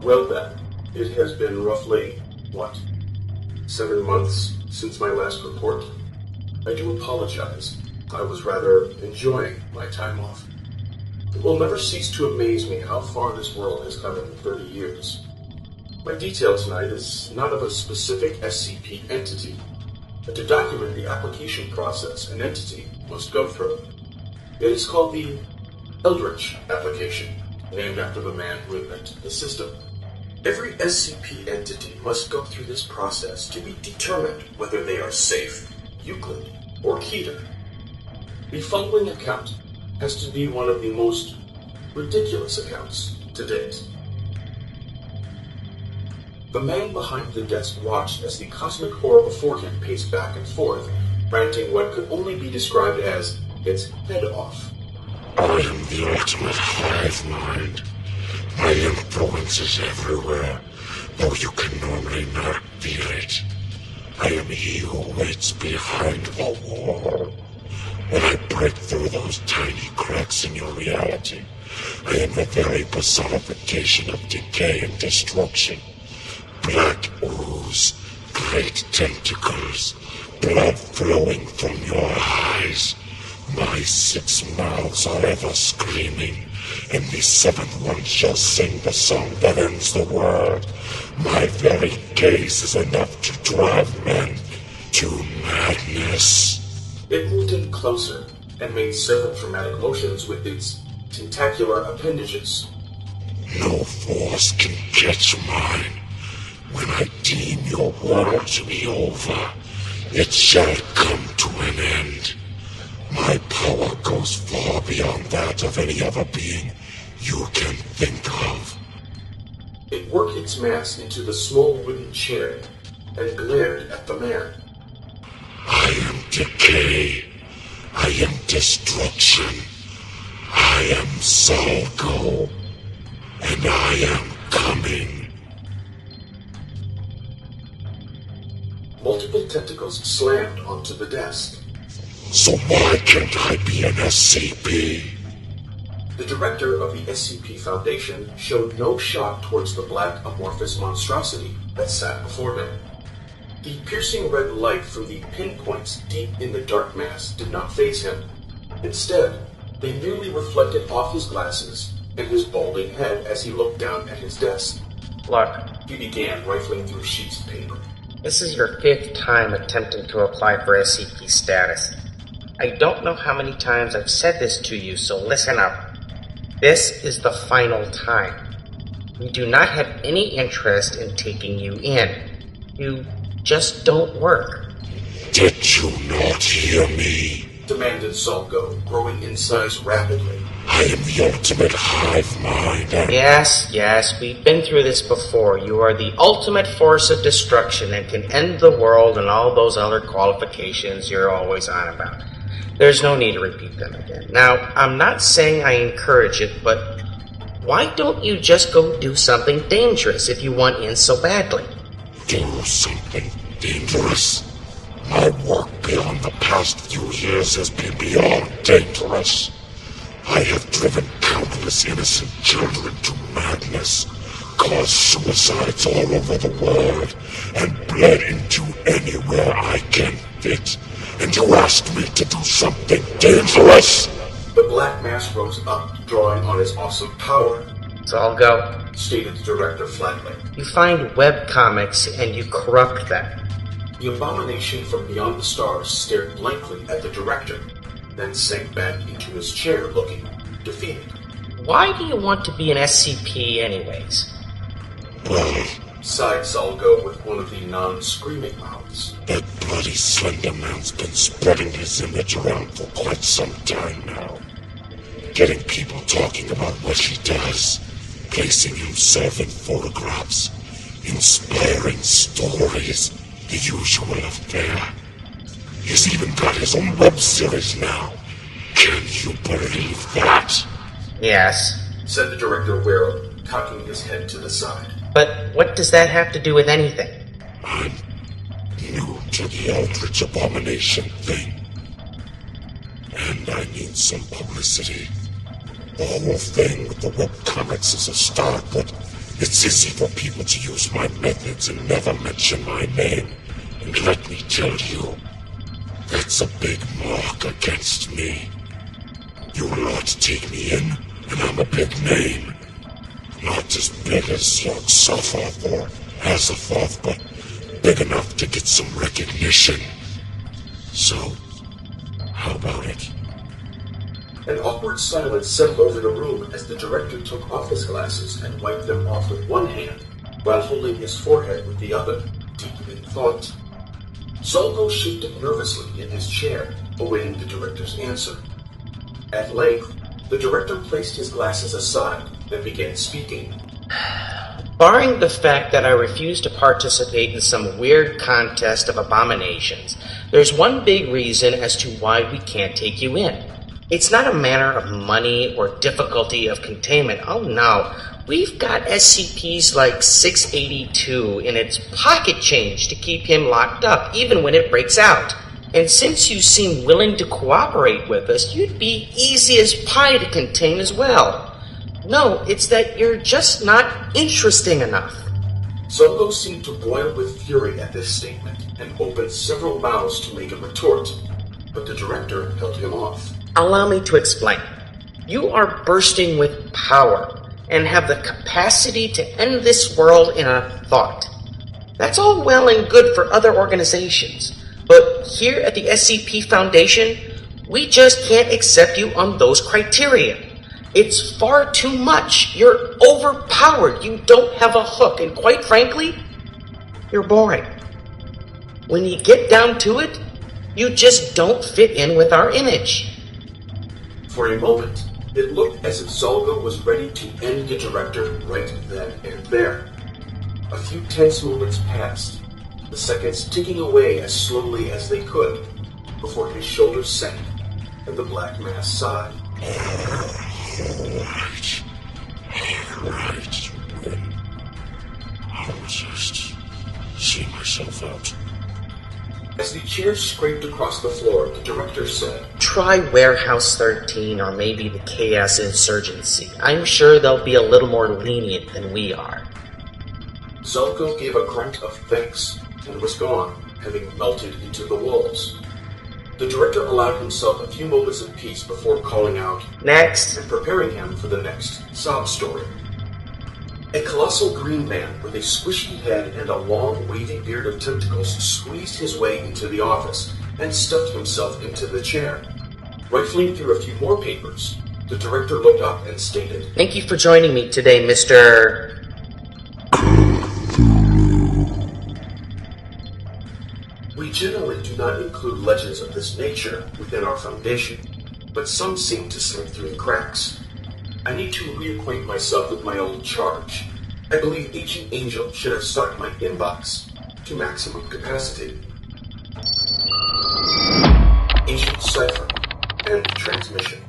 Well then, it has been roughly, 7 months since my last report. I do apologize. I was rather enjoying my time off. It will never cease to amaze me how far this world has come in 30 years. My detail tonight is not of a specific SCP entity, but to document the application process an entity must go through. It is called the Eldritch application, named after the man who invented the system. Every SCP entity must go through this process to be determined whether they are safe, Euclid, or Keter. The following account has to be one of the most ridiculous accounts to date. The man behind the desk watched as the cosmic horror before him paced back and forth, ranting what could only be described as its head off. I am the ultimate hive mind. My influence is everywhere, though you can normally not feel it. I am he who waits behind the wall. When I break through those tiny cracks in your reality, I am the very personification of decay and destruction. Black ooze, great tentacles, blood flowing from your eyes. My 6 mouths are ever screaming, and the 7th one shall sing the song that ends the world. My very gaze is enough to drive men to madness. It moved in closer and made several dramatic motions with its tentacular appendages. No force can catch mine. When I deem your world to be over, it shall come to an end. My power goes far beyond that of any other being you can think of. It worked its mass into the small wooden chair and glared at the man. I am decay. I am destruction. I am Salgo. And I am coming. Multiple tentacles slammed onto the desk. So why can't I be an SCP? The director of the SCP Foundation showed no shock towards the black amorphous monstrosity that sat before him. The piercing red light from the pinpoints deep in the dark mass did not faze him. Instead, they merely reflected off his glasses and his balding head as he looked down at his desk. Look, He began rifling through sheets of paper. this is your 5th time attempting to apply for SCP status. I don't know how many times I've said this to you, so listen up. This is the final time. We do not have any interest in taking you in. You just don't work. Did you not hear me? Demanded Salgo, growing in size rapidly. I am the ultimate hive mind and Yes, we've been through this before. You are the ultimate force of destruction and can end the world and all those other qualifications you're always on about. There's no need to repeat them again. Now, I'm not saying I encourage it, but why don't you just go do something dangerous if you want in so badly? do something dangerous. My work beyond the past few years has been beyond dangerous. I have driven countless innocent children to madness, caused suicides all over the world, and bled into anywhere I can fit. And you asked me to do something dangerous? The black mass rose up, drawing on its awesome power, So I'll go. stated the director flatly. You find webcomics and you corrupt them. The abomination from beyond the stars stared blankly at the director, then sank back into his chair looking defeated. Why do you want to be an SCP anyways? Well, Sighed Salgo with one of the non-screaming mouths. that bloody Slender Man's been spreading his image around for quite some time now. Getting people talking about what he does, placing himself in photographs, inspiring stories, the usual affair. He's even got his own web series now. Can you believe that? Yes. Said the director warily, cocking his head to the side. But what does that have to do with anything? I'm new to the Eldritch Abomination thing. And I need some publicity. The whole thing with the webcomics is a start, but It's easy for people to use my methods and never mention my name. And let me tell you, that's a big mark against me. You lot take me in, and I'm a big name. Not as big as Lord Sothoth or Azathoth, but big enough to get some recognition. So, how about it? An awkward silence settled over the room as the director took off his glasses and wiped them off with one hand, while holding his forehead with the other, deep in thought. Zolgo shifted nervously in his chair, awaiting the director's answer. At length, the director placed his glasses aside and began speaking. Barring the fact that I refuse to participate in some weird contest of abominations, there's one big reason as to why we can't take you in. It's not a matter of money or difficulty of containment. Oh no, we've got SCPs like 682 in its pocket change to keep him locked up, even when it breaks out. And since you seem willing to cooperate with us, you'd be easy as pie to contain as well. No, it's that you're just not interesting enough. Zolgo seemed to boil with fury at this statement and opened several mouths to make a retort, but the director held him off. Allow me to explain. You are bursting with power and have the capacity to end this world in a thought. That's all well and good for other organizations, but here at the SCP Foundation, we just can't accept you on those criteria. It's far too much. You're overpowered. You don't have a hook, and quite frankly, you're boring. When you get down to it, you just don't fit in with our image. For a moment, it looked as if Zolgo was ready to end the director right then and there. A few tense moments passed, the seconds ticking away as slowly as they could, before his shoulders sank and the black mass sighed. Alright. I'll just see myself out. As the chair scraped across the floor, the director said, Try Warehouse 13 or maybe the Chaos Insurgency. I'm sure they'll be a little more lenient than we are. Zolgo gave a grunt of thanks and was gone, having melted into the walls. The director allowed himself a few moments of peace before calling out, Next. and preparing him for the next sob story. A colossal green man with a squishy head and a long, wavy beard of tentacles squeezed his way into the office and stuffed himself into the chair. Rifling through a few more papers, the director looked up and stated, Thank you for joining me today, Mr. We generally do not include legends of this nature within our foundation, but some seem to slip through the cracks. I need to reacquaint myself with my old charge. I believe Ancient Angel should have stocked my inbox to maximum capacity. Ancient Cipher and transmission.